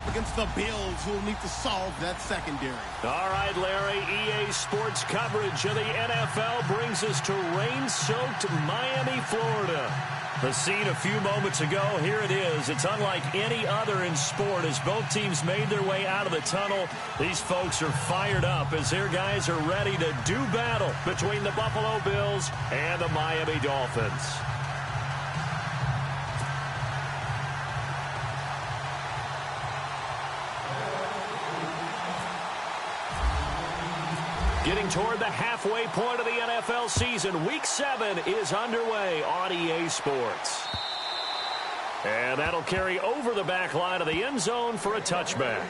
against the Bills, who will need to solve that secondary. All right, Larry, EA Sports coverage of the NFL brings us to rain-soaked Miami, Florida. The scene a few moments ago, here it is. It's unlike any other in sport as both teams made their way out of the tunnel. These folks are fired up as their guys are ready to do battle between the Buffalo Bills and the Miami Dolphins. Getting toward the halfway point of the NFL season, Week 7 is underway on EA Sports. And that'll carry over the back line of the end zone for a touchback.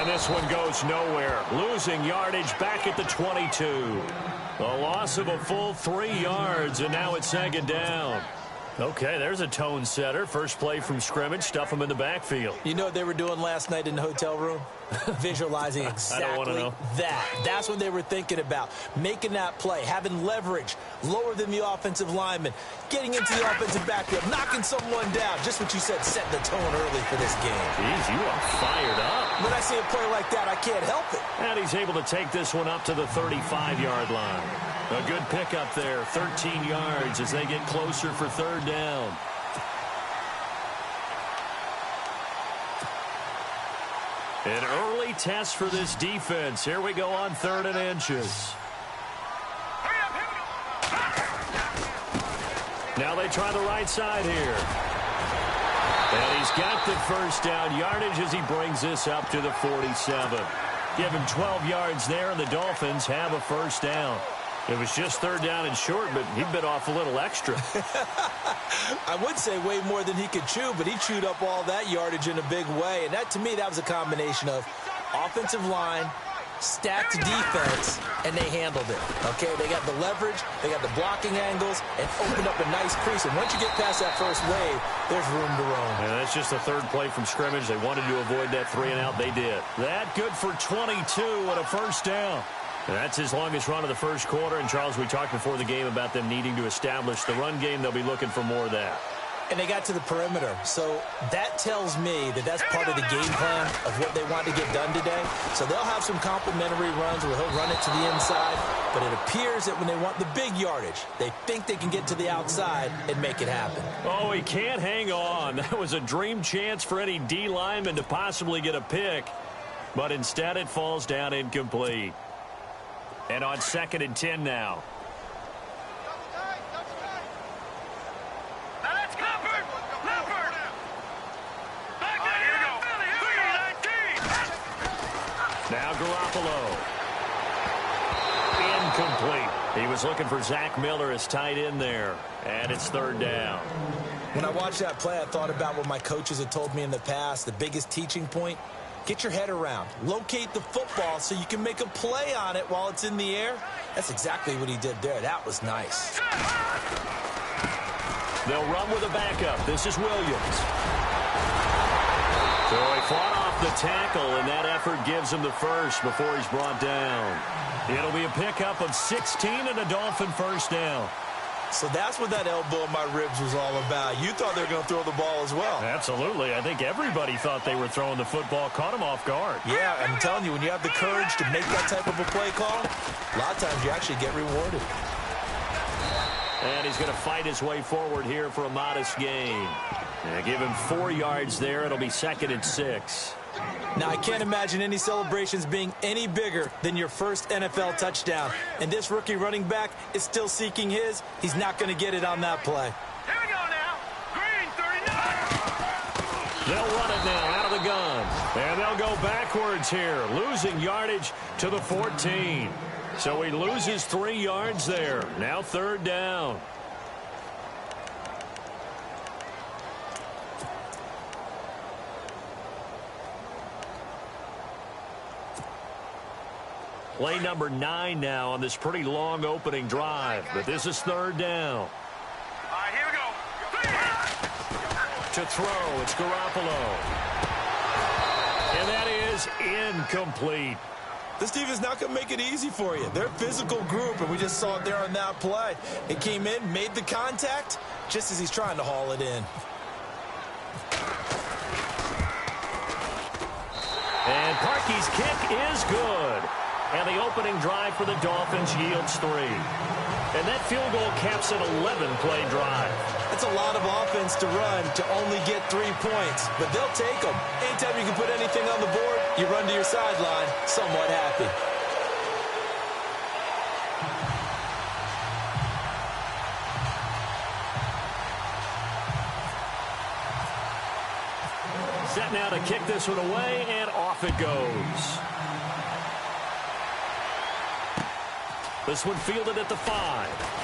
This one goes nowhere, losing yardage back at the 22. A loss of a full 3 yards, and now it's second down. Okay, there's a tone setter. First play from scrimmage, stuff them in the backfield. You know what they were doing last night in the hotel room? Visualizing exactly that. That's what they were thinking about. Making that play, having leverage, lower than the offensive lineman, getting into the offensive backfield, knocking someone down. Just what you said, set the tone early for this game. Jeez, you are fired up. When I see a play like that, I can't help it. And he's able to take this one up to the 35-yard line. A good pickup there, 13 yards as they get closer for third down. An early test for this defense. Here we go on 3rd and inches. Now they try the right side here. And he's got the first down yardage as he brings this up to the 47. Give him 12 yards there, and the Dolphins have a first down. It was just 3rd down and short, but he bit off a little extra. I would say way more than he could chew, but he chewed up all that yardage in a big way. And that, to me, that was a combination of offensive line, stacked defense, and they handled it. Okay, they got the leverage, they got the blocking angles, and opened up a nice crease. And once you get past that first wave, there's room to roam. And that's just the 3rd play from scrimmage. They wanted to avoid that 3-and-out. They did. That good for 22 and a first down. And that's his longest run of the first quarter. And, Charles, we talked before the game about them needing to establish the run game. They'll be looking for more of that. And they got to the perimeter. So that tells me that that's part of the game plan of what they want to get done today. So they'll have some complementary runs where he'll run it to the inside. But it appears that when they want the big yardage, they think they can get to the outside and make it happen. Oh, he can't hang on. That was a dream chance for any D lineman to possibly get a pick. But instead it falls down incomplete. And on 2nd and 10 now. Now Garoppolo. Incomplete. He was looking for Zach Miller as tight end there. And it's 3rd down. When I watched that play, I thought about what my coaches had told me in the past. The biggest teaching point, get your head around. Locate the football so you can make a play on it while it's in the air. That's exactly what he did there. That was nice. They'll run with a backup. This is Williams. So he fought off the tackle, and that effort gives him the first before he's brought down. It'll be a pickup of 16 and a Dolphin first down. So that's what that elbow in my ribs was all about. You thought they were going to throw the ball as well. Absolutely. I think everybody thought they were throwing the football, caught him off guard. Yeah, I'm telling you, when you have the courage to make that type of a play call, a lot of times you actually get rewarded. And he's going to fight his way forward here for a modest gain. And give him 4 yards there. It'll be 2nd and 6. Now, I can't imagine any celebrations being any bigger than your first NFL touchdown. And this rookie running back is still seeking his. He's not going to get it on that play. Here we go now. Green, 39. They'll run it now out of the gun. And they'll go backwards here, losing yardage to the 14. So he loses 3 yards there. Now 3rd down. Play number 9 now on this pretty long opening drive. But this is 3rd down. All right, here we go. To throw, it's Garoppolo. And that is incomplete. This defense not going to make it easy for you. They're a physical group, and we just saw it there on that play. It came in, made the contact, just as he's trying to haul it in. And Parkey's kick is good. And the opening drive for the Dolphins yields 3. And that field goal caps an 11-play drive. That's a lot of offense to run to only get 3 points, but they'll take them. Anytime you can put anything on the board, you run to your sideline somewhat happy. Set now to kick this one away, and off it goes. This one fielded at the 5.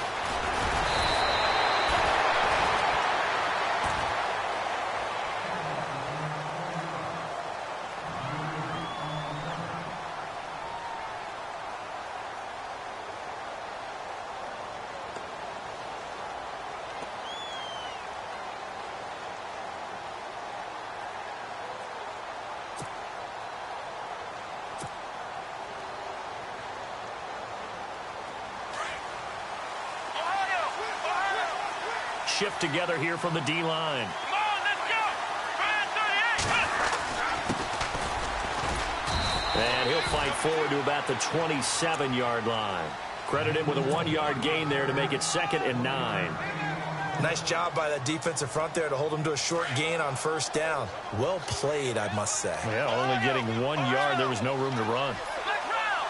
Shift together here from the D-line. Come on, let's go. Brand 38. And he'll fight forward to about the 27-yard line. Credit him with a 1-yard gain there to make it 2nd and 9. Nice job by that defensive front there to hold him to a short gain on 1st down. Well played, I must say. Yeah, only getting 1 yard. There was no room to run. Flex round.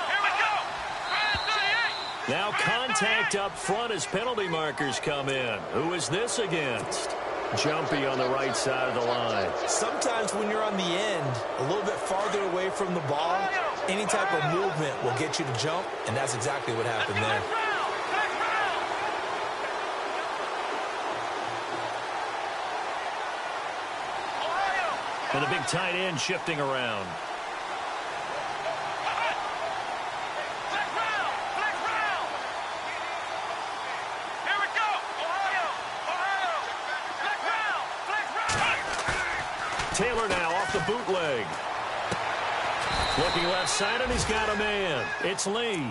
Here we go. Brand 38. Now contact up front as penalty markers come in. Who is this against? Jumpy on the right side of the line. Sometimes when you're on the end, a little bit farther away from the ball, any type of movement will get you to jump, and that's exactly what happened there. And the big tight end shifting around. Taylor now off the bootleg. Looking left side, and he's got a man. It's Lee.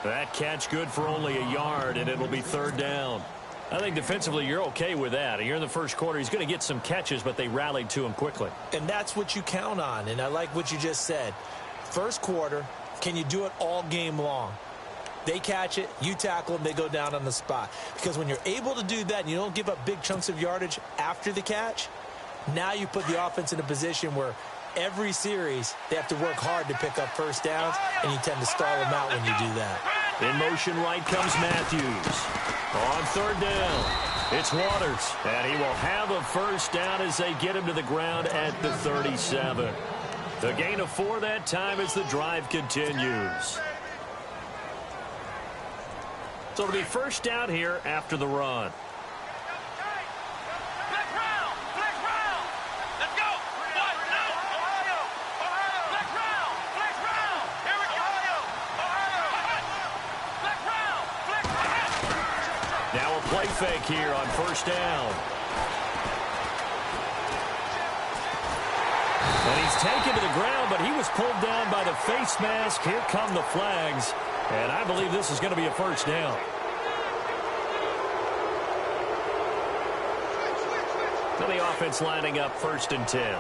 That catch good for only a yard, and it'll be 3rd down. I think defensively you're okay with that. Here in the first quarter, he's going to get some catches, but they rallied to him quickly. And that's what you count on, and I like what you just said. First quarter, can you do it all game long? They catch it, you tackle them, they go down on the spot. Because when you're able to do that and you don't give up big chunks of yardage after the catch, now you put the offense in a position where every series they have to work hard to pick up 1st downs, and you tend to stall them out when you do that. In motion right comes Matthews. On 3rd down, it's Waters. And he will have a 1st down as they get him to the ground at the 37. The gain of 4 that time as the drive continues. So it'll be 1st down here after the run. Play fake here on 1st down. And he's taken to the ground, but he was pulled down by the face mask. Here come the flags. And I believe this is going to be a 1st down. So the offense lining up 1st and 10.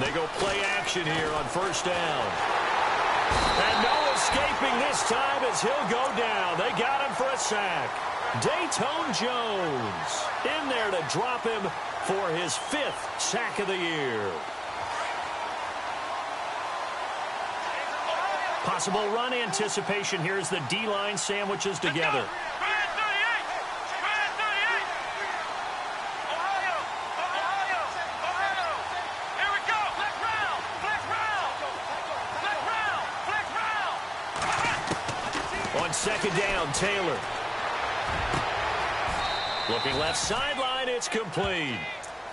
They go play action here on 1st down. And no escaping this time as he'll go down. They got him for a sack. Dayton Jones in there to drop him for his 5th sack of the year. Possible run anticipation here as the D-line sandwiches together. second down, Taylor. Looking left sideline, it's complete.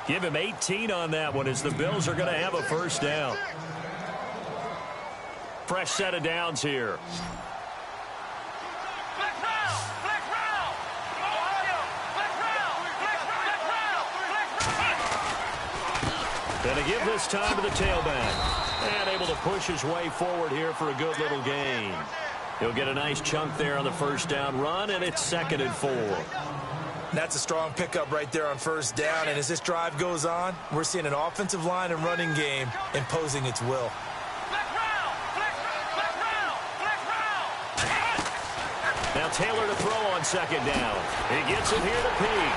Give him 18 on that one as the Bills are going to have a first down. Fresh set of downs here. Going to give this time to the tailback. And able to push his way forward here for a good little gain. He'll get a nice chunk there on the first down run, and it's 2nd and 4. That's a strong pickup right there on first down. And as this drive goes on, we're seeing an offensive line and running game imposing its will. Now Taylor to throw on second down. He gets it here to Peak.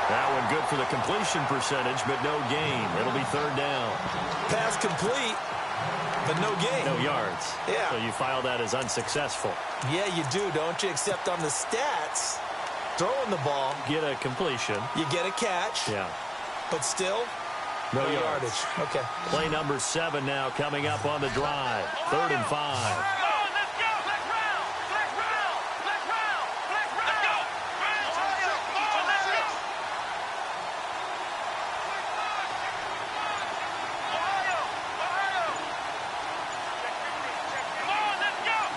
That one good for the completion percentage, but no gain. It'll be 3rd down. Pass complete, but no gain. No yards. Yeah. So you file that as unsuccessful. Yeah, you do, don't you? Except on the stats, throwing the ball. Get a completion. You get a catch. Yeah. But still, no yardage. Okay. Play number 7 now coming up on the drive. 3rd and 5.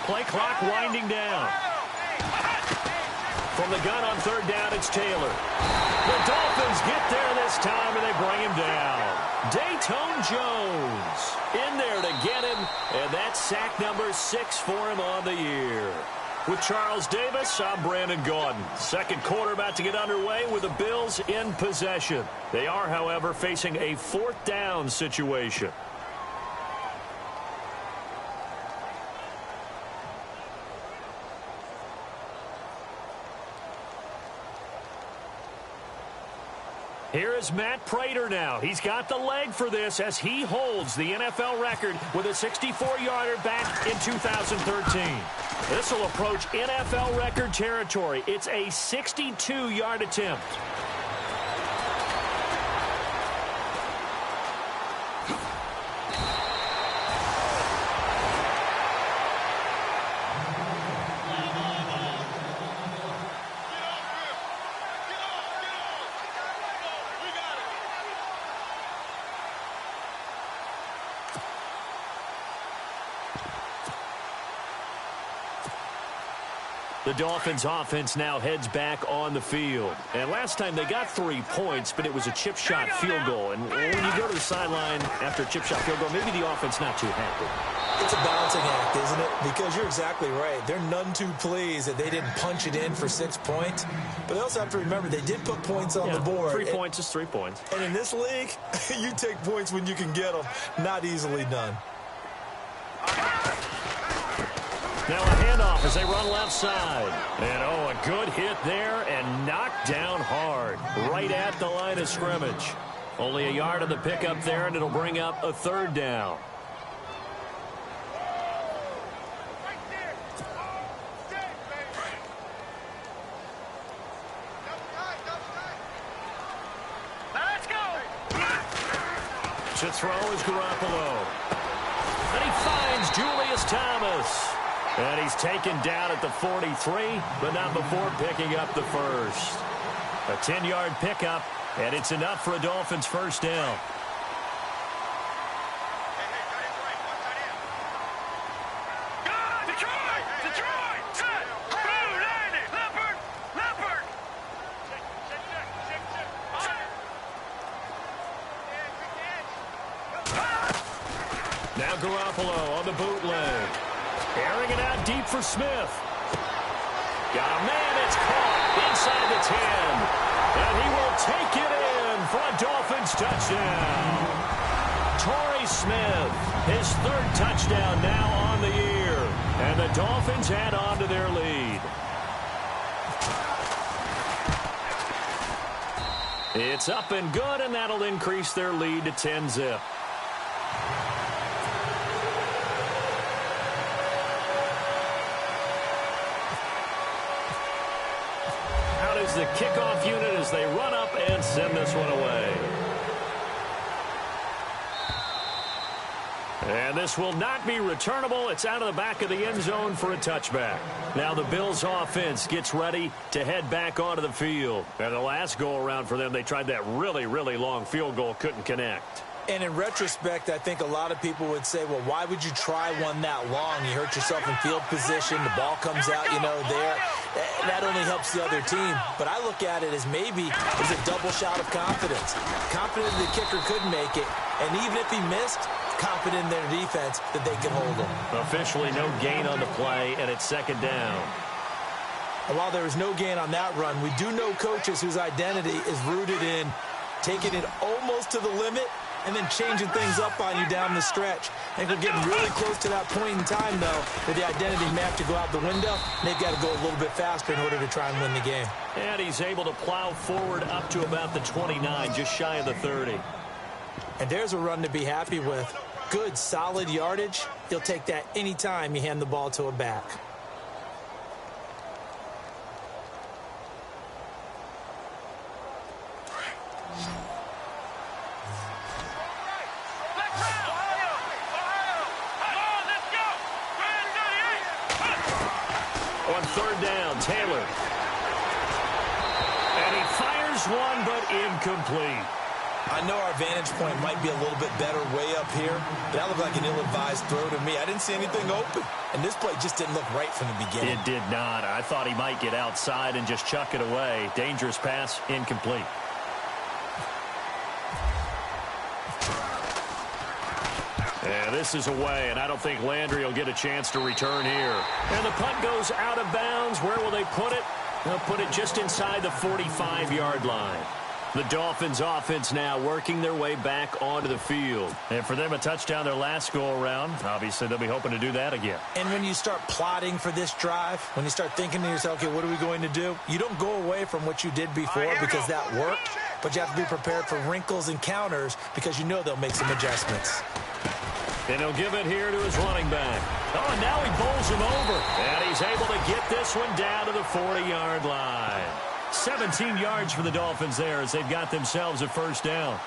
Play clock winding down. From the gun on 3rd down, it's Taylor. The Dolphins get there this time, and they bring him down. Dayton Jones in there to get him, and that's sack number 6 for him on the year. With Charles Davis, I'm Brandon Gaudin. Second quarter about to get underway with the Bills in possession. They are, however, facing a 4th down situation. Here is Matt Prater now. He's got the leg for this as he holds the NFL record with a 64-yarder back in 2013. This will approach NFL record territory. It's a 62-yard attempt. The Dolphins offense now heads back on the field. And last time they got 3 points, but it was a chip shot field goal. And when you go to the sideline after a chip shot field goal, maybe the offense not too happy. It's a balancing act, isn't it? Because you're exactly right. They're none too pleased that they didn't punch it in for 6 points. But they also have to remember they did put points on the board. 3 points is 3 points. And in this league, you take points when you can get them. Not easily done. Now a handoff as they run left side. And, oh, a good hit there and knocked down hard. Right at the line of scrimmage. Only a yard of the pickup there, and it'll bring up a 3rd down. Let's go. To throw is Garoppolo. And he finds Julius Thomas. And he's taken down at the 43, but not before picking up the first. A 10-yard pickup, and it's enough for a Dolphins first down. Detroit! Set! Blue, Andy! Leopard! Now Garoppolo on the bootleg. Airing it out deep for Smith. Got a man, it's caught inside the 10. And he will take it in for a Dolphins touchdown. Torrey Smith, his 3rd touchdown now on the year. And the Dolphins add on to their lead. It's up and good, and that'll increase their lead to 10-zip. The kickoff unit as they run up and send this one away. And this will not be returnable. It's out of the back of the end zone for a touchback. Now the Bills offense gets ready to head back onto the field. And the last go-around for them, they tried that really, really long field goal, couldn't connect. And in retrospect, I think a lot of people would say, well, why would you try one that long? You hurt yourself in field position. The ball comes out, there. That only helps the other team. But I look at it as maybe it was a double shot of confidence. Confident the kicker could make it. And even if he missed, confident in their defense that they could hold him. Officially no gain on the play, and it's second down. And while there was no gain on that run, we do know coaches whose identity is rooted in taking it almost to the limit and then changing things up on you down the stretch. I think we're getting really close to that point in time, though, where the identity may have to go out the window, and they've got to go a little bit faster in order to try and win the game. And he's able to plow forward up to about the 29, just shy of the 30. And there's a run to be happy with. Good, solid yardage. You'll take that any time you hand the ball to a back. On third down, Taylor. And he fires one, but incomplete. I know our vantage point might be a little bit better way up here, but that looked like an ill-advised throw to me. I didn't see anything open, and this play just didn't look right from the beginning. It did not. I thought he might get outside and just chuck it away. Dangerous pass, incomplete. Yeah, this is away, and I don't think Landry will get a chance to return here. And the punt goes out of bounds. Where will they put it? They'll put it just inside the 45-yard line. The Dolphins offense now working their way back onto the field. And for them, a touchdown their last go-around. Obviously, they'll be hoping to do that again. And when you start plotting for this drive, when you start thinking to yourself, okay, what are we going to do? You don't go away from what you did before because that worked, but you have to be prepared for wrinkles and counters because you know they'll make some adjustments. And he'll give it here to his running back. Oh, and now he bowls him over. And he's able to get this one down to the 40-yard line. 17 yards for the Dolphins there as they've got themselves a first down.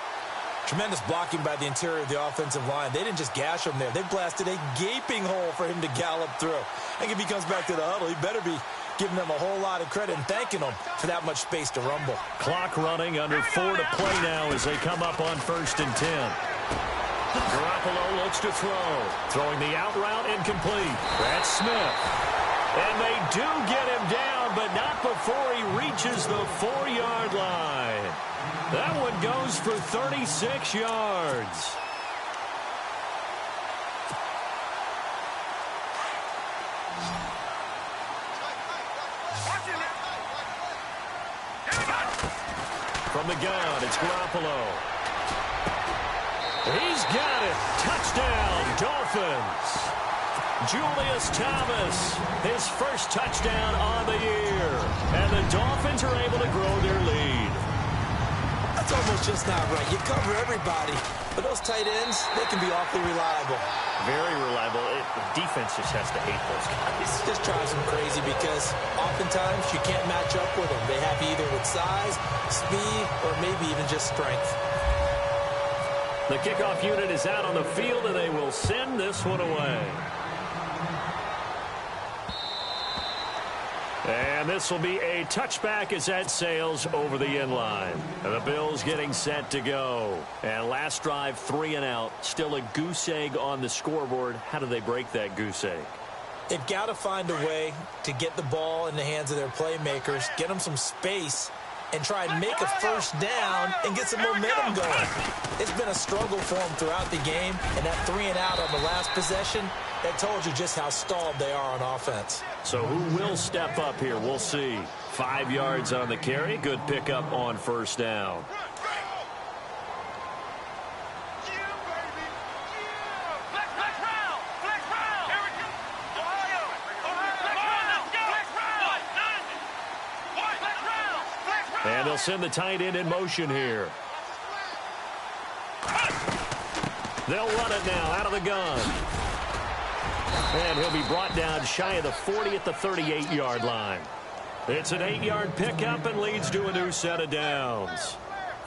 Tremendous blocking by the interior of the offensive line. They didn't just gash him there. They blasted a gaping hole for him to gallop through. I think if he comes back to the huddle, he better be giving them a whole lot of credit and thanking them for that much space to rumble. Clock running, under 4 to play now as they come up on 1st and 10. Garoppolo looks to throw. Throwing the out route, incomplete. That's Smith. And they do get him down, but not before he reaches the 4-yard line. That one goes for 36 yards. From the gun, it's Garoppolo. He's got it. Touchdown, Dolphins. Julius Thomas, his first touchdown on the year. And the Dolphins are able to grow their lead. That's almost just not right. You cover everybody, but those tight ends, they can be awfully reliable. Very reliable. The defense just has to hate those guys. It just drives them crazy because oftentimes you can't match up with them. They have either with size, speed, or maybe even just strength. The kickoff unit is out on the field, and they will send this one away. And this will be a touchback as that sails over the end line. And the Bills getting set to go. And last drive, 3 and out. Still a goose egg on the scoreboard. How do they break that goose egg? They've got to find a way to get the ball in the hands of their playmakers, get them some space, and try and make a first down and get some momentum going. It's been a struggle for them throughout the game, and that 3 and out on the last possession, that told you just how stalled they are on offense. So who will step up here? We'll see. 5 yards on the carry. Good pickup on first down. And they'll send the tight end in motion here. They'll run it now out of the gun. And he'll be brought down shy of the 40 at the 38-yard line. It's an 8-yard pickup and leads to a new set of downs.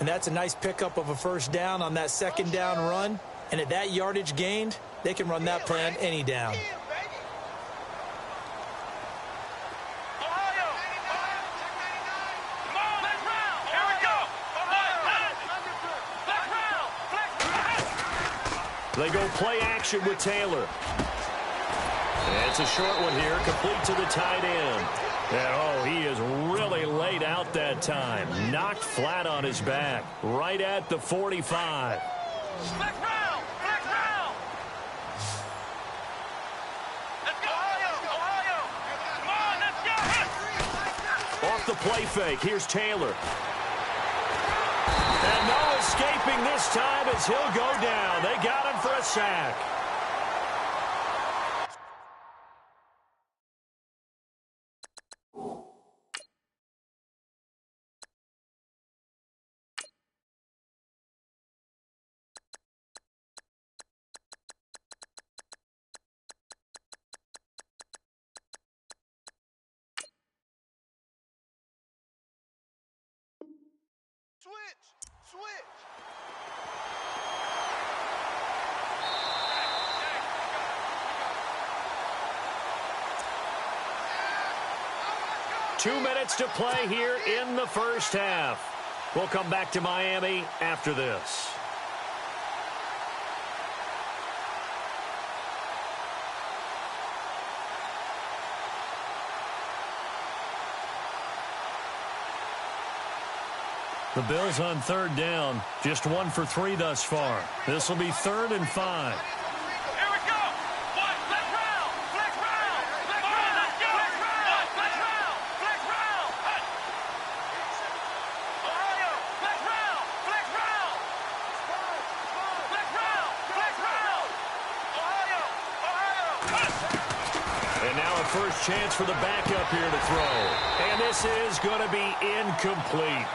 And that's a nice pickup of a first down on that second down run. And at that yardage gained, They can run that play on any down. They go play action with Taylor. And it's a short one here, complete to the tight end. And, oh, he is really laid out that time. Knocked flat on his back, right at the 45. Flex round! Flex round! Let's go! Ohio! Come on, let's go! Off the play fake, here's Taylor. And no escaping this time as he'll go down. They got him for a sack. Switch! 2 minutes to play here in the first half. We'll come back to Miami after this. The Bills on third down, just 1 for 3 thus far. This will be 3rd and 5. Here we go! One, flex round! Flex round! Flex round! Let's go! Flex round! Flex round! Flex round! Ohio! Flex round! Flex round! Flex round! Flex round! Ohio! And now a first chance for the backup here to throw. And this is going to be incomplete.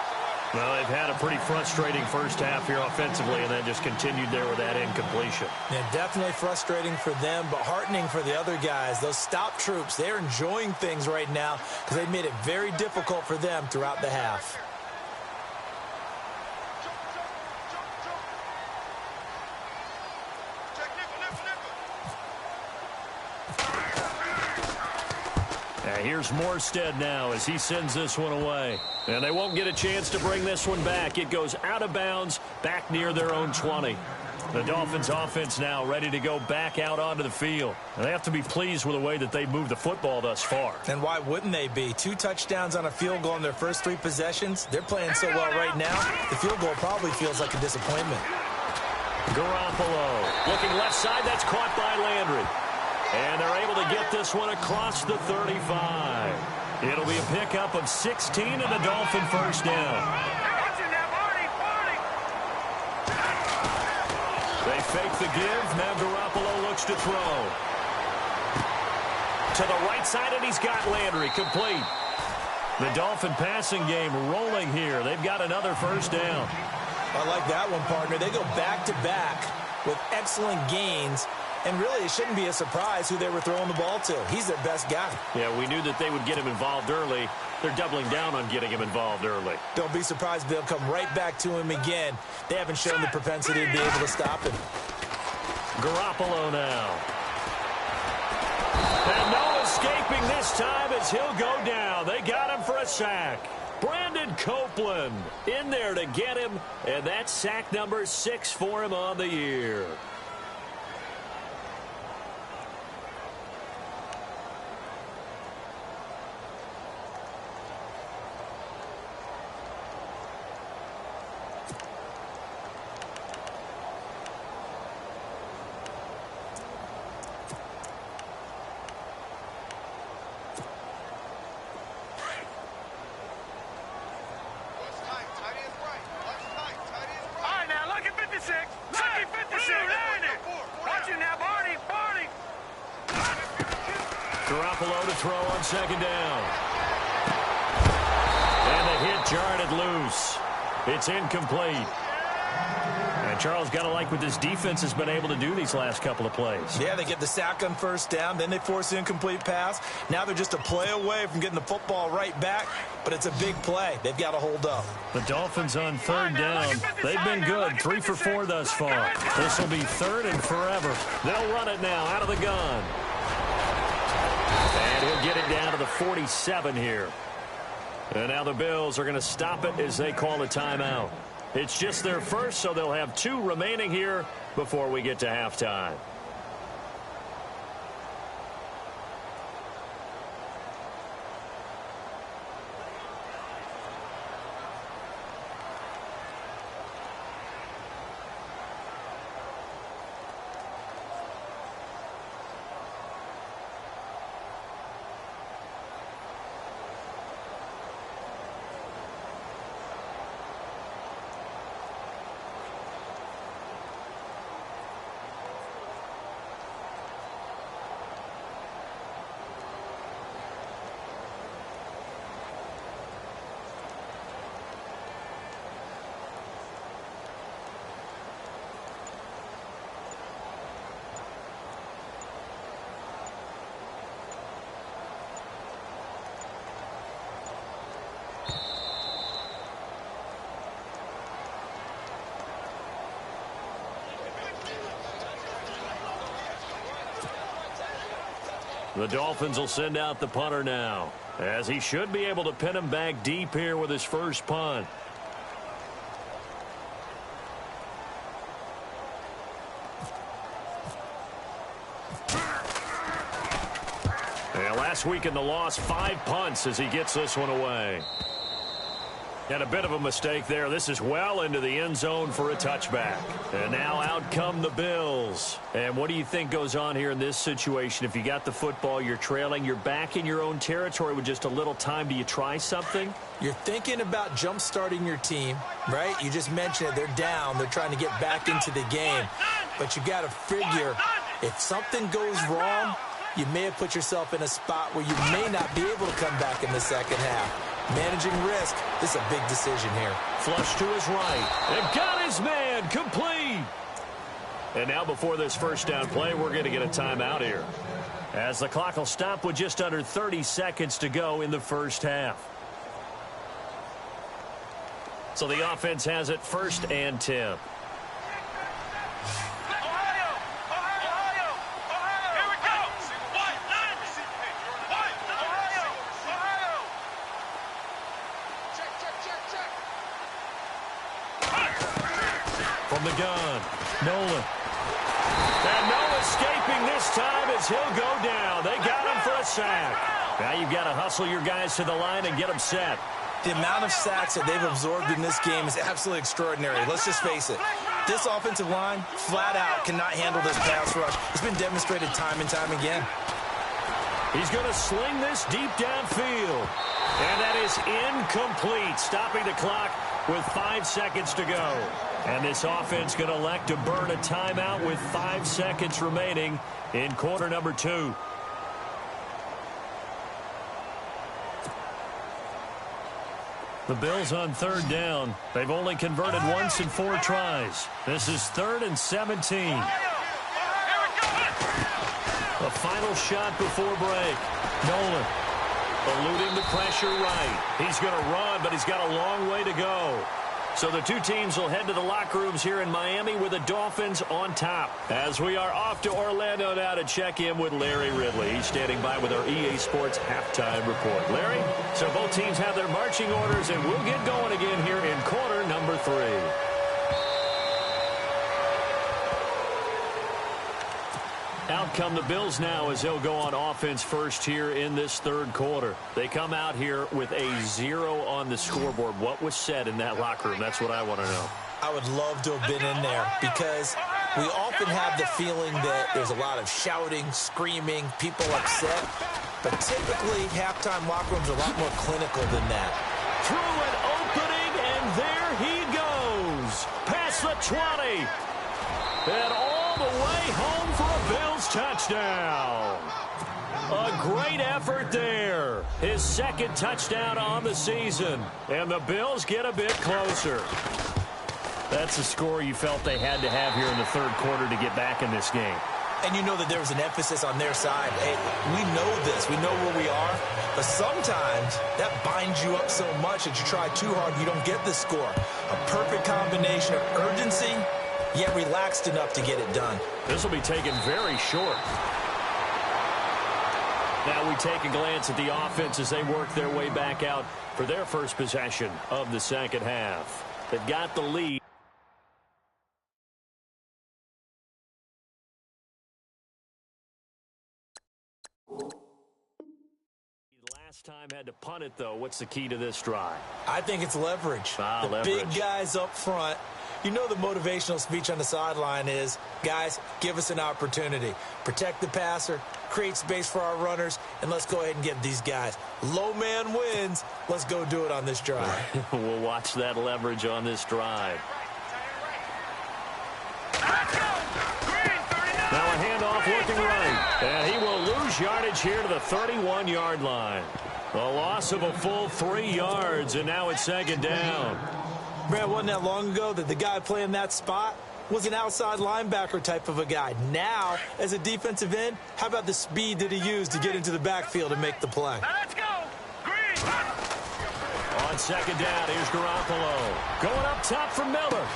Well, they've had a pretty frustrating first half here offensively and then just continued there with that incompletion. Yeah, definitely frustrating for them, but heartening for the other guys. Those stop troops, they're enjoying things right now because they've made it very difficult for them throughout the half. Here's Morstead now as he sends this one away. And they won't get a chance to bring this one back. It goes out of bounds back near their own 20. The Dolphins offense now ready to go back out onto the field. And they have to be pleased with the way that they moved the football thus far. And why wouldn't they be? 2 touchdowns on a field goal in their first 3 possessions. They're playing so well right now, the field goal probably feels like a disappointment. Garoppolo looking left side. That's caught by Landry. And they're able to get this one across the 35. It'll be a pickup of 16 and a Dolphin first down. They fake the give. Now Garoppolo looks to throw. To the right side, and he's got Landry complete. The Dolphin passing game rolling here. They've got another first down. I like that one, partner. They go back-to-back with excellent gains. And really, it shouldn't be a surprise who they were throwing the ball to. He's their best guy. Yeah, we knew that they would get him involved early. They're doubling down on getting him involved early. Don't be surprised if they'll come right back to him again. They haven't shown the propensity to be able to stop him. Garoppolo now. And no escaping this time as he'll go down. They got him for a sack. Brandon Copeland in there to get him. And that's sack number 6 for him on the year. Garoppolo to throw on second down. And the hit jarred it loose. It's incomplete. And Charles, got to like what this defense has been able to do these last couple of plays. Yeah, they get the sack on first down, then they force the incomplete pass. Now they're just a play away from getting the football right back, but it's a big play. They've got to hold up. The Dolphins on third down. They've been good, 3 for 4 thus far. This will be third and forever. They'll run it now out of the gun. And he'll get it down to the 47 here. And now the Bills are going to stop it as they call a timeout. It's just their first, so they'll have 2 remaining here before we get to halftime. The Dolphins will send out the punter now, as he should be able to pin him back deep here with his first punt. And last week in the loss, 5 punts as he gets this one away. And a bit of a mistake there. This is well into the end zone for a touchback. And now out come the Bills. And what do you think goes on here in this situation? If you got the football, you're trailing, you're back in your own territory with just a little time. Do you try something? You're thinking about jump-starting your team, right? You just mentioned it. They're down. They're trying to get back into the game. But you got to figure, if something goes wrong, you may have put yourself in a spot where you may not be able to come back in the second half. Managing risk, this is a big decision here. Flush to his right. And got his man complete. And now before this first down play, we're going to get a timeout here, as the clock will stop with just under 30 seconds to go in the first half. So the offense has it 1st and 10. From the gun, Nolan. And no escaping this time as he'll go down. They got him for a sack. Now you've got to hustle your guys to the line and get them set. The amount of sacks that they've absorbed in this game is absolutely extraordinary. Let's just face it. This offensive line, flat out, cannot handle this pass rush. It's been demonstrated time and time again. He's going to sling this deep downfield. And that is incomplete, stopping the clock with 5 seconds to go. And this offense going to elect to burn a timeout with 5 seconds remaining in quarter number 2. The Bills on third down. They've only converted once in 4 tries. This is 3rd and 17. A final shot before break. Nolan eluding the pressure right. He's going to run, but he's got a long way to go. So the 2 teams will head to the locker rooms here in Miami with the Dolphins on top. As we are off to Orlando now to check in with Larry Ridley. He's standing by with our EA Sports halftime report. Larry, so both teams have their marching orders, and we'll get going again here in quarter number 3. Out come the Bills now as they'll go on offense first here in this 3rd quarter. They come out here with a 0 on the scoreboard. What was said in that locker room? That's what I want to know. I would love to have been in there, because we often have the feeling that there's a lot of shouting, screaming, people upset. But typically, halftime locker rooms are a lot more clinical than that. Through an opening, and there he goes. Past the 20. And all the way home for a Bills touchdown. A great effort there. His 2nd touchdown on the season. And the Bills get a bit closer. That's the score you felt they had to have here in the third quarter to get back in this game. And you know that there was an emphasis on their side. Hey, we know this. We know where we are. But sometimes that binds you up so much that you try too hard and you don't get the score. A perfect combination of urgency, yet relaxed enough to get it done. This will be taken very short. Now we take a glance at the offense as they work their way back out for their first possession of the second half. They've got the lead. Last time had to punt it, though. What's the key to this drive? I think it's leverage. The big guys up front. You know the motivational speech on the sideline is, guys, give us an opportunity. Protect the passer, create space for our runners, and let's go ahead and give these guys. Low man wins. Let's go do it on this drive. We'll watch that leverage on this drive. Now a handoff looking right. And he will lose yardage here to the 31-yard line. A loss of a full 3 yards, and now it's second down. Brad, wasn't that long ago that the guy playing that spot was an outside linebacker type of a guy. Now, as a defensive end, how about the speed that he used to get into the backfield and make the play? Now let's go. Green. On second down, here's Garoppolo. Going up top for Miller.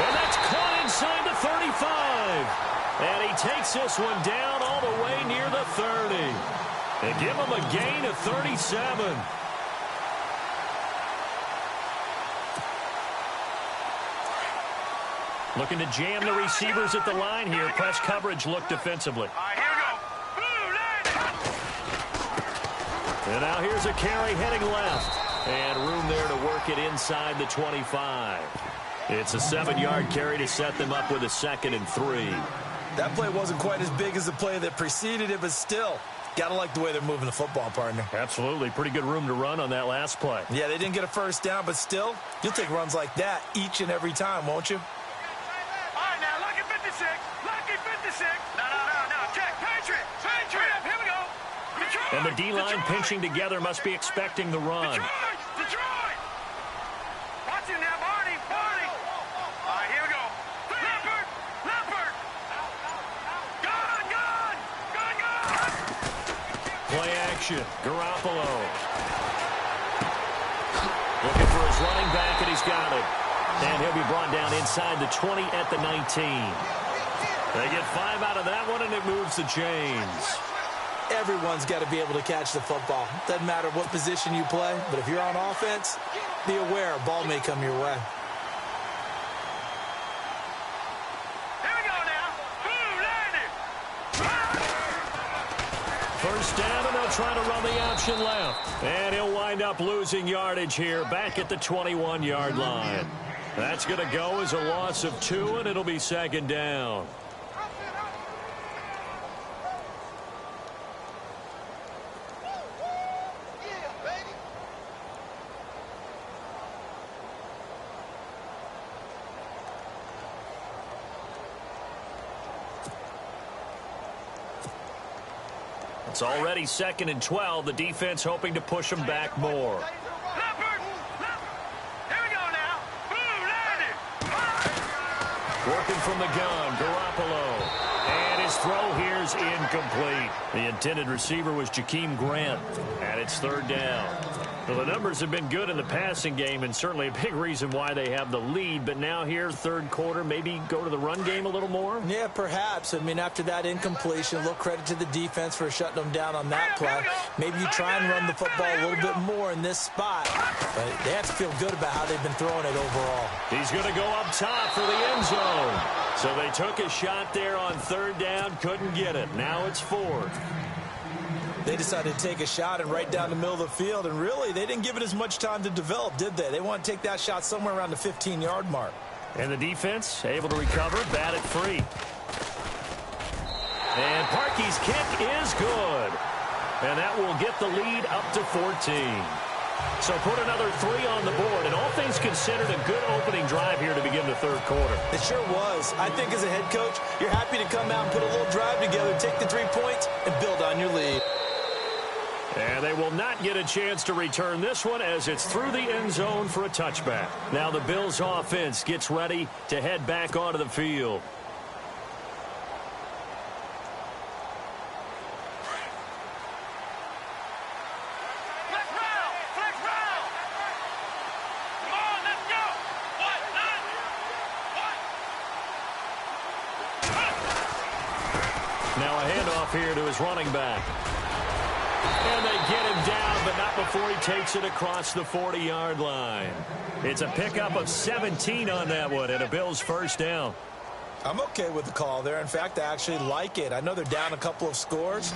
And that's caught inside the 35. And he takes this one down all the way near the 30. They give him a gain of 37. Looking to jam the receivers at the line here. Press coverage look defensively. All right, here we go. Blue landing. And now here's a carry heading left. And room there to work it inside the 25. It's a 7-yard carry to set them up with a 2nd and 3. That play wasn't quite as big as the play that preceded it, but still, got to like the way they're moving the football, partner. Absolutely. Pretty good room to run on that last play. Yeah, they didn't get a first down, but still, you'll take runs like that each and every time, won't you? All right, now, lucky 56. Lucky 56. No. Check. Patriot. Here we go. Detroit. And the D-line pinching together must be expecting the run. Detroit. Watch him now, Barney. All right, here we go. Leopard. Gun. Play action. Garoppolo. Looking for his running back, and he's got it. And he'll be brought down inside the 20 at the 19. They get 5 out of that one, and it moves the chains. Everyone's got to be able to catch the football. Doesn't matter what position you play, but if you're on offense, be aware a ball may come your way. Here we go now. Blue landing. First down, and they'll try to run the option left. And he'll wind up losing yardage here back at the 21-yard line. That's going to go as a loss of 2, and it'll be second down. It's already 2nd and 12. The defense hoping to push them back more. Leopard. Here we go now. Blue landing. Working from the gun, Garoppolo. And his throw here is incomplete. The intended receiver was Jakeem Grant. And it's third down. Well, the numbers have been good in the passing game, and certainly a big reason why they have the lead. But now here, third quarter, maybe go to the run game a little more? Yeah, perhaps. I mean, after that incompletion, a little credit to the defense for shutting them down on that play. Maybe you try and run the football a little bit more in this spot. But they have to feel good about how they've been throwing it overall. He's going to go up top for the end zone. So they took a shot there on third down, couldn't get it. Now it's 4th. They decided to take a shot and right down the middle of the field, and really, they didn't give it as much time to develop, did they? They want to take that shot somewhere around the 15-yard mark. And the defense able to recover, bat it free. And Parkey's kick is good. And that will get the lead up to 14. So put another 3 on the board, and all things considered, a good opening drive here to begin the third quarter. It sure was. I think as a head coach, you're happy to come out and put a little drive together, take the 3 points, and build on your lead. And they will not get a chance to return this one as it's through the end zone for a touchback. Now the Bills offense gets ready to head back onto the field. Now a handoff here to his running back. And they get him down, but not before he takes it across the 40-yard line. It's a pickup of 17 on that one and a Bills first down. I'm okay with the call there. In fact, I actually like it. I know they're down a couple of scores,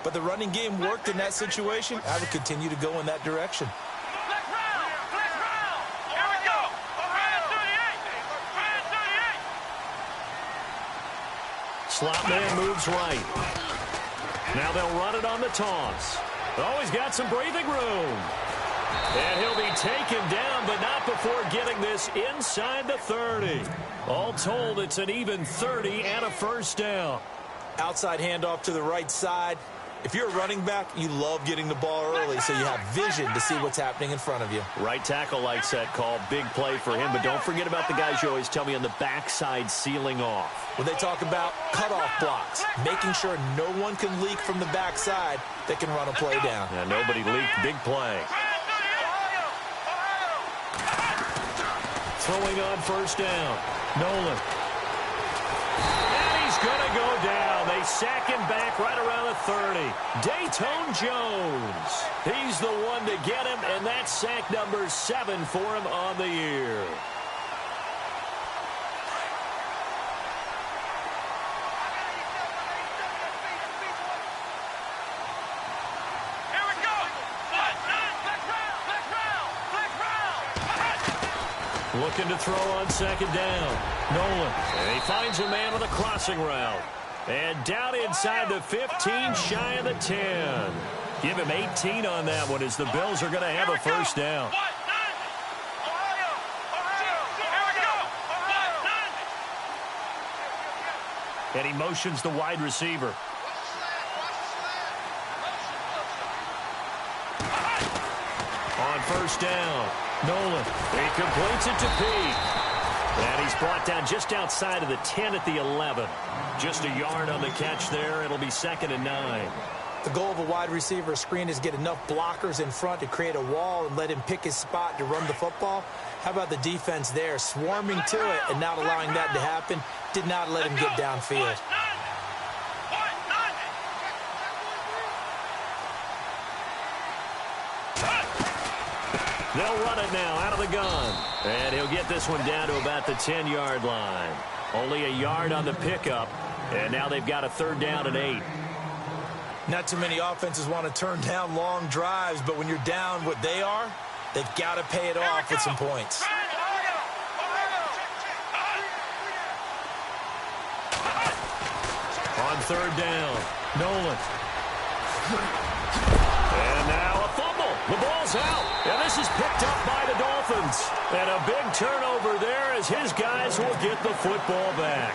but the running game worked in that situation. I would continue to go in that direction. Slot man moves right. Now they'll run it on the toss. Oh, he's got some breathing room. And he'll be taken down, but not before getting this inside the 30. All told, it's an even 30 and a first down. Outside handoff to the right side. If you're a running back, you love getting the ball early so you have vision to see what's happening in front of you. Right tackle likes that call. Big play for him, but don't forget about the guys you always tell me on the backside sealing off. When they talk about cutoff blocks, making sure no one can leak from the backside that can run a play down. Yeah, nobody leaked. Big play. Throwing on first down. Nolan. And he's going to go down. They sack him back right around the 30. Dayton Jones. He's the one to get him, and that's sack number 7 for him on the year. Looking to throw on second down. Nolan. And he finds a man with a crossing route. And down inside the 15, shy of the 10. Give him 18 on that one as the Bills are going to have a first down. And he motions the wide receiver. On first down. Nolan, he completes it to Pete. And he's brought down just outside of the 10 at the 11. Just a yard on the catch there. It'll be 2nd and 9. The goal of a wide receiver screen is get enough blockers in front to create a wall and let him pick his spot to run the football. How about the defense there, swarming to it and not allowing that to happen? Did not let him get downfield. They'll run it now out of the gun. And he'll get this one down to about the 10-yard line. Only a yard on the pickup. And now they've got a 3rd down and 8. Not too many offenses want to turn down long drives, but when you're down what they are, they've got to pay it off with some points. On 3rd down, Nolan. And now a fumble. The ball's out. And this is picked up by the Dolphins. And a big turnover there as his guys will get the football back.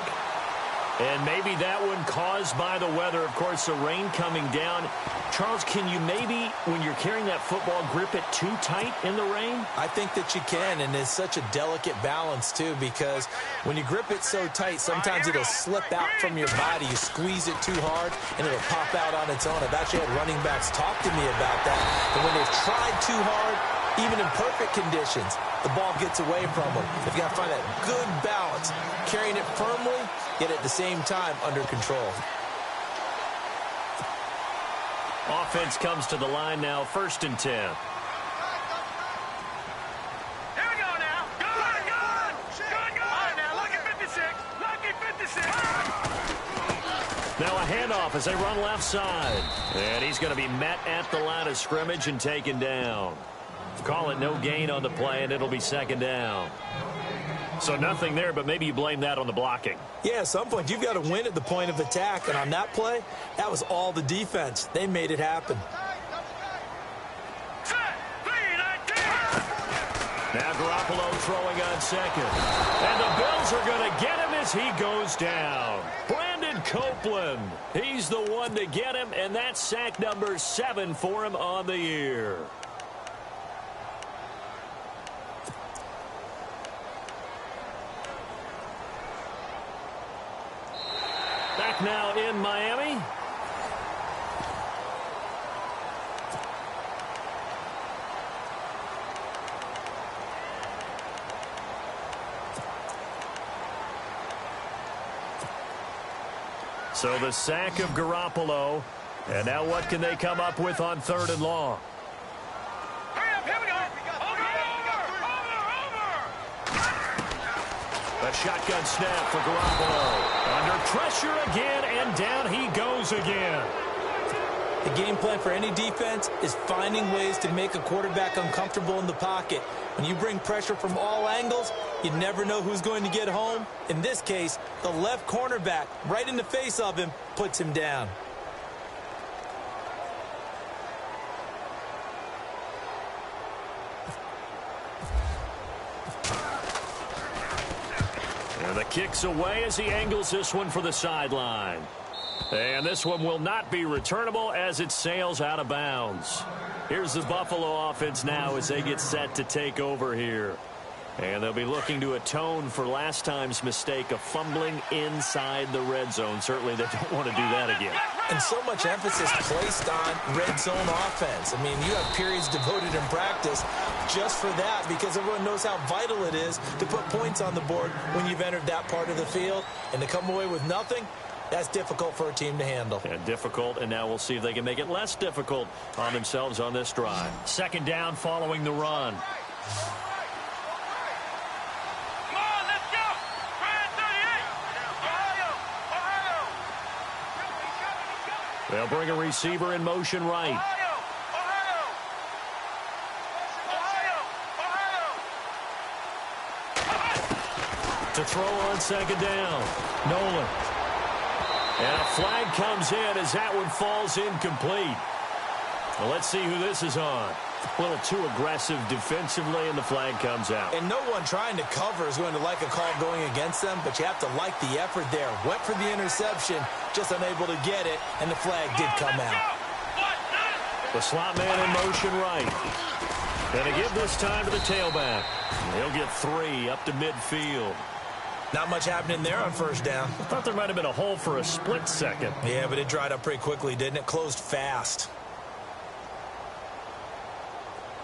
And maybe that one caused by the weather. Of course, the rain coming down. Charles, can you maybe, when you're carrying that football, grip it too tight in the rain? I think that you can, and it's such a delicate balance, too, because when you grip it so tight, sometimes it'll slip out from your body. You squeeze it too hard, and it'll pop out on its own. I've actually had running backs talk to me about that. And when they've tried too hard, even in perfect conditions, the ball gets away from them. They've got to find that good balance, carrying it firmly, yet at the same time under control. Offense comes to the line now, 1st and 10. Here we go now. Good, good. Good, good. All right, now, lucky 56. Lucky 56. Now a handoff as they run left side. And he's going to be met at the line of scrimmage and taken down. Call it no gain on the play, and it'll be 2nd down. So nothing there, but maybe you blame that on the blocking. Yeah, at some point, you've got to win at the point of attack. And on that play, that was all the defense. They made it happen. Now Garoppolo throwing on 2nd. And the Bills are going to get him as he goes down. Brandon Copeland. He's the one to get him, and that's sack number 7 for him on the year. Back now in Miami. So the sack of Garoppolo. And now what can they come up with on 3rd and long? Hurry up, here we go. Over. A shotgun snap for Garoppolo. Under pressure again, and down he goes again. The game plan for any defense is finding ways to make a quarterback uncomfortable in the pocket. When you bring pressure from all angles, you never know who's going to get home. In this case, the left cornerback, right in the face of him, puts him down. And the kick's away as he angles this one for the sideline. And this one will not be returnable as it sails out of bounds. Here's the Buffalo offense now as they get set to take over here. And they'll be looking to atone for last time's mistake of fumbling inside the red zone. Certainly they don't want to do that again. And so much emphasis placed on red zone offense. I mean, you have periods devoted in practice just for that because everyone knows how vital it is to put points on the board when you've entered that part of the field. And to come away with nothing, that's difficult for a team to handle. And difficult, and now we'll see if they can make it less difficult on themselves on this drive. 2nd down following the run. Come on, let's go. Brand 38. Ohio. They'll bring a receiver in motion right. To throw on 2nd down. Nolan. And a flag comes in as that one falls incomplete. Well, let's see who this is on. A little too aggressive defensively, and the flag comes out. And no one trying to cover is going to like a call going against them, but you have to like the effort there. Went for the interception, just unable to get it, and the flag did come out. The slot man in motion right. And to give this time to the tailback. He'll get 3 up to midfield. Not much happening there on 1st down. I thought there might have been a hole for a split second. Yeah, but it dried up pretty quickly, didn't it? Closed fast.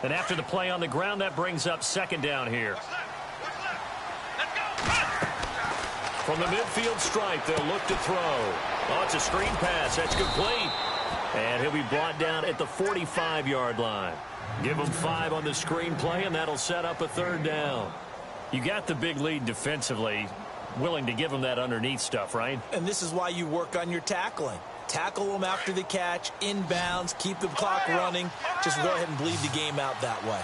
And after the play on the ground, that brings up 2nd down here. From the midfield stripe, they'll look to throw. Oh, it's a screen pass. That's complete. And he'll be brought down at the 45-yard line. Give him 5 on the screen play, and that'll set up a 3rd down. You got the big lead defensively, willing to give them that underneath stuff, right? And this is why you work on your tackling. Tackle them after the catch, inbounds, keep the clock running. Just go ahead and bleed the game out that way.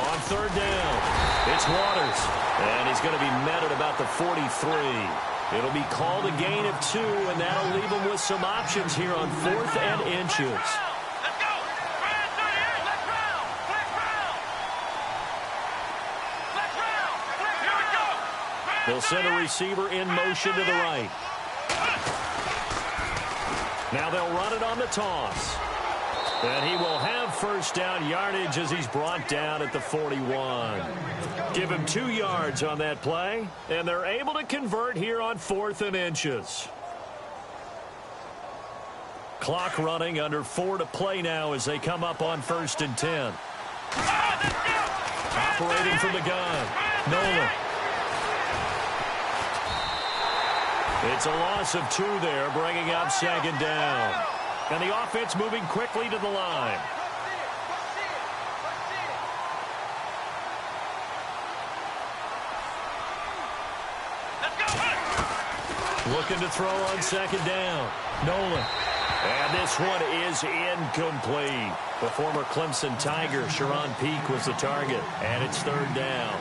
On 3rd down, it's Waters. And he's going to be met at about the 43. It'll be called a gain of 2, and that'll leave him with some options here on 4th and inches. They'll send a receiver in motion to the right. Now they'll run it on the toss. And he will have 1st down yardage as he's brought down at the 41. Give him 2 yards on that play, and they're able to convert here on 4th and inches. Clock running, under 4 to play now as they come up on 1st and 10. Operating from the gun, Nolan. It's a loss of 2 there, bringing up 2nd down. And the offense moving quickly to the line. Looking to throw on 2nd down. Nolan. And this one is incomplete. The former Clemson Tiger, Sharon Peake, was the target. And it's 3rd down.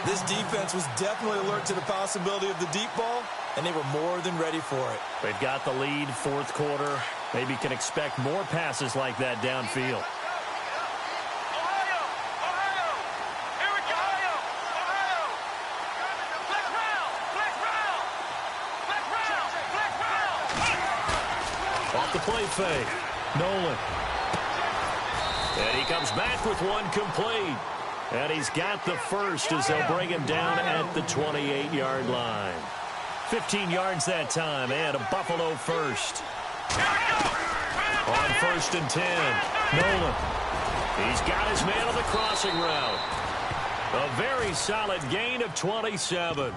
This defense was definitely alert to the possibility of the deep ball, and they were more than ready for it. They've got the lead, 4th quarter. Maybe can expect more passes like that downfield. Here we go. Ohio. Flex route. play fake. Nolan. And he comes back with one complete. And he's got the first as they'll bring him down at the 28-yard line. 15 yards that time and a Buffalo first. On 1st and 10, Nolan. He's got his man on the crossing route. A very solid gain of 27.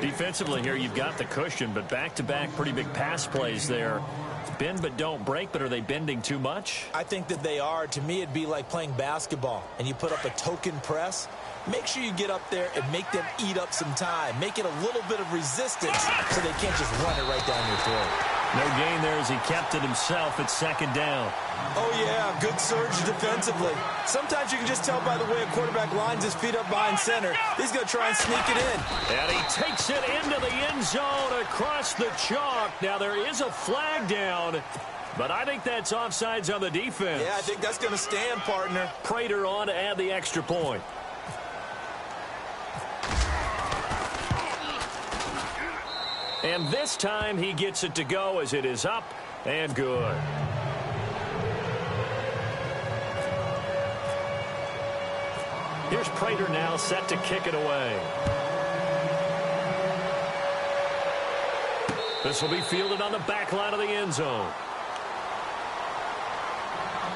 Defensively here, you've got the cushion, but back-to-back pretty big pass plays there. Bend but don't break, but are they bending too much? I think that they are. To me, it'd be like playing basketball, and you put up a token press. Make sure you get up there and make them eat up some time. Make it a little bit of resistance so they can't just run it right down your throat. No gain there as he kept it himself at 2nd down. Oh, yeah, good surge defensively. Sometimes you can just tell by the way a quarterback lines his feet up behind center. He's going to try and sneak it in. And he takes it into the end zone across the chalk. Now, there is a flag down, but I think that's offsides on the defense. Yeah, I think that's going to stand, partner. Prater on to add the extra point. And this time he gets it to go as it is up and good. Here's Prater now set to kick it away. This will be fielded on the back line of the end zone.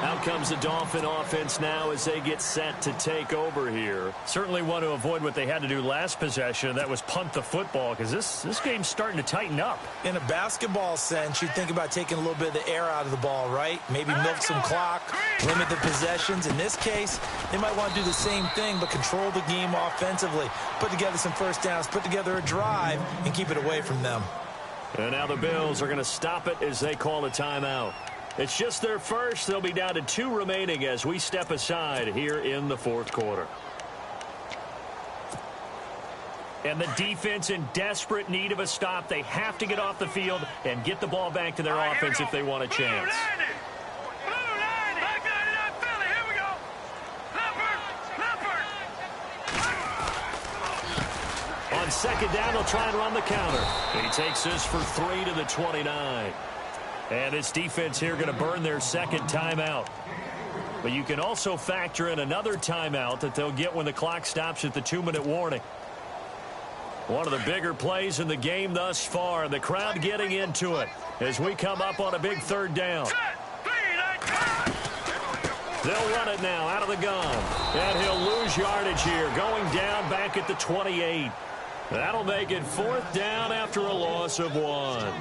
Out comes the Dolphin offense now as they get set to take over here. Certainly want to avoid what they had to do last possession. That was punt the football, because this game's starting to tighten up. In a basketball sense, you think about taking a little bit of the air out of the ball, right? Maybe milk some clock, limit the possessions. In this case, they might want to do the same thing, but control the game offensively. Put together some first downs, put together a drive, and keep it away from them. And now the Bills are going to stop it as they call a timeout. It's just their first. They'll be down to 2 remaining as we step aside here in the 4th quarter. And the defense in desperate need of a stop. They have to get off the field and get the ball back to their offense if they want a chance. On 2nd down, they'll try and run the counter. He takes this for 3 to the 29. And this defense here going to burn their 2nd timeout. But you can also factor in another timeout that they'll get when the clock stops at the 2-minute warning. One of the bigger plays in the game thus far. The crowd getting into it as we come up on a big 3rd down. They'll run it now out of the gun. And he'll lose yardage here, going down back at the 28. That'll make it 4th down after a loss of 1.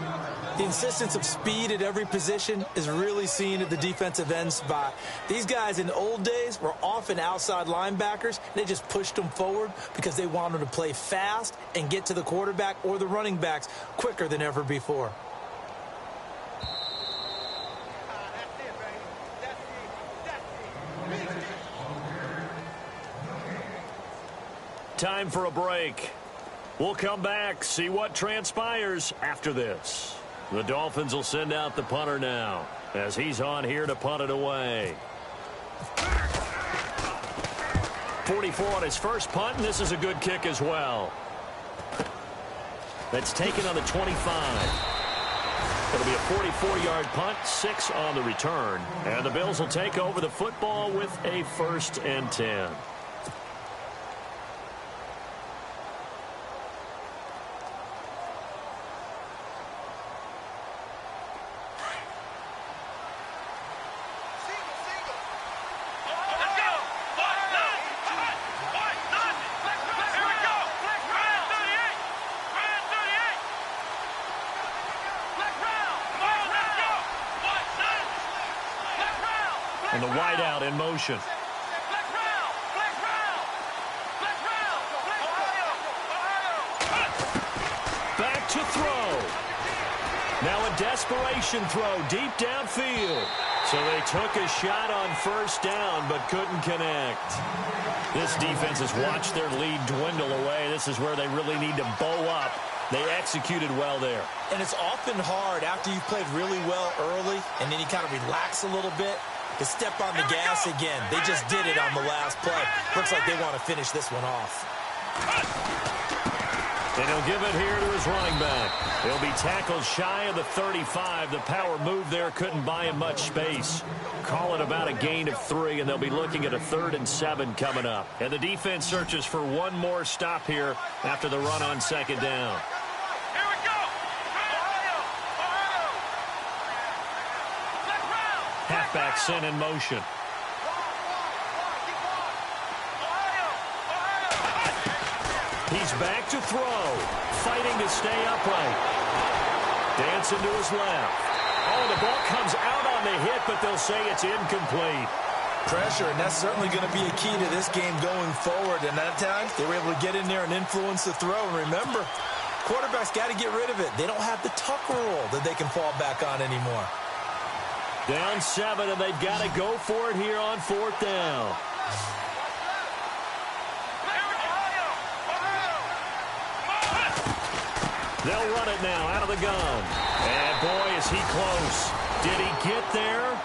The insistence of speed at every position is really seen at the defensive end spot. These guys in the old days were often outside linebackers. They just pushed them forward because they wanted to play fast and get to the quarterback or the running backs quicker than ever before. Time for a break. We'll come back, see what transpires after this. The Dolphins will send out the punter now as he's on here to punt it away. 44 on his first punt, and this is a good kick as well. That's taken on the 25. It'll be a 44-yard punt, 6 on the return. And the Bills will take over the football with a 1st and 10. And the wide out in motion. Back to throw. Now a desperation throw deep downfield. So they took a shot on 1st down but couldn't connect. This defense has watched their lead dwindle away. This is where they really need to bow up. They executed well there. And it's often hard after you've played really well early and then you kind of relax a little bit to step on the gas again. They just did it on the last play. Looks like they want to finish this one off. And he'll give it here to his running back. He'll be tackled shy of the 35. The power move there couldn't buy him much space. Call it about a gain of 3, and they'll be looking at a 3rd and 7 coming up. And the defense searches for one more stop here after the run on 2nd down. Here we go. Ohio. Let's round. Halfback sent in motion. He's back to throw, fighting to stay upright. Dancing to his left. Oh, the ball comes out on the hit, but they'll say it's incomplete. Pressure, and that's certainly going to be a key to this game going forward. And that time, they were able to get in there and influence the throw. And remember, quarterbacks got to get rid of it. They don't have the tuck rule that they can fall back on anymore. Down 7, and they've got to go for it here on 4th down. They'll run it now out of the gun. And, boy, is he close. Did he get there?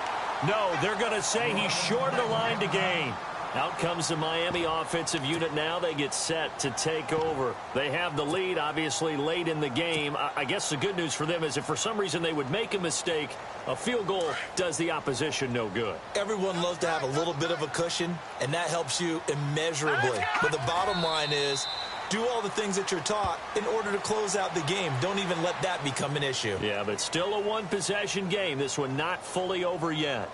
No, they're going to say he's short of the line to gain. Out comes the Miami offensive unit now. They get set to take over. They have the lead, obviously, late in the game. I guess the good news for them is if for some reason they would make a mistake, a field goal does the opposition no good. Everyone loves to have a little bit of a cushion, and that helps you immeasurably. But the bottom line is, do all the things that you're taught in order to close out the game. Don't even let that become an issue. Yeah, but still a one-possession game. This one not fully over yet.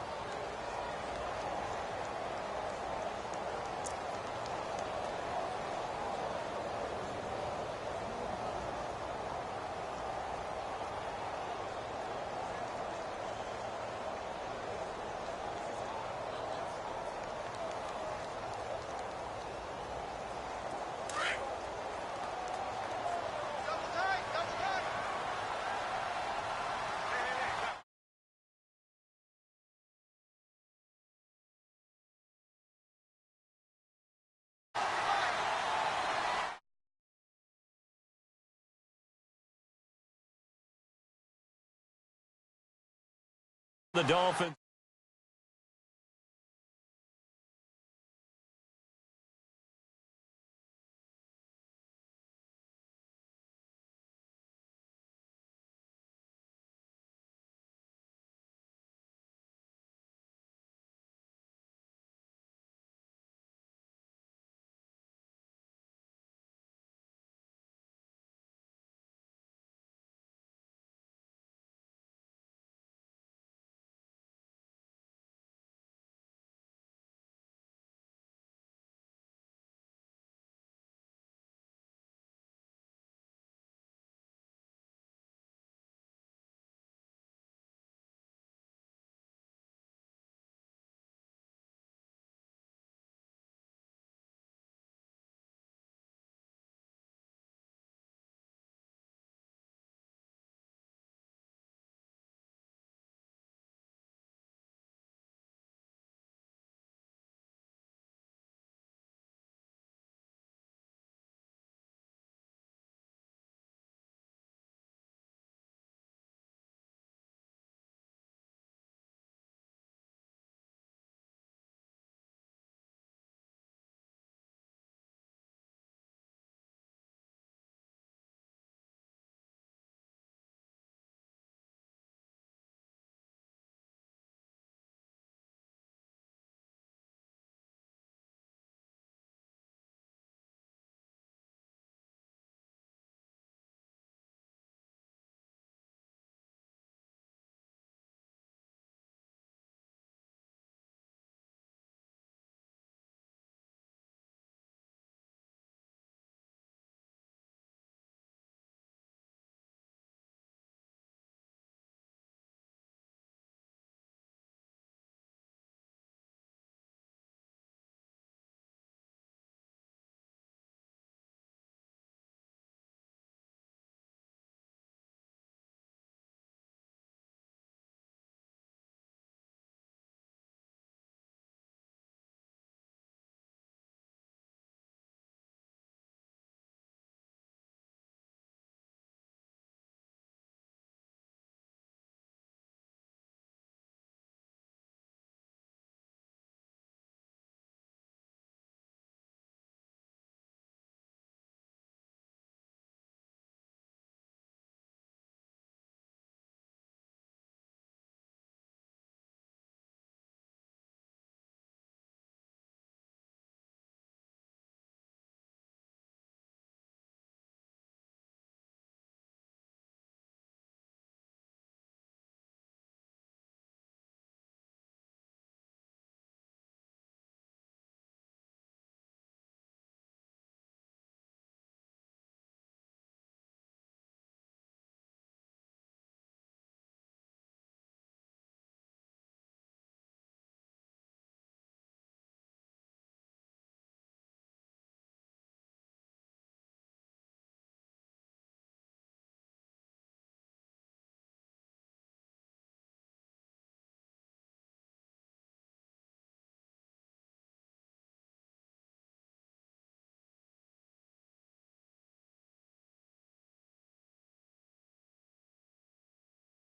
The Dolphins.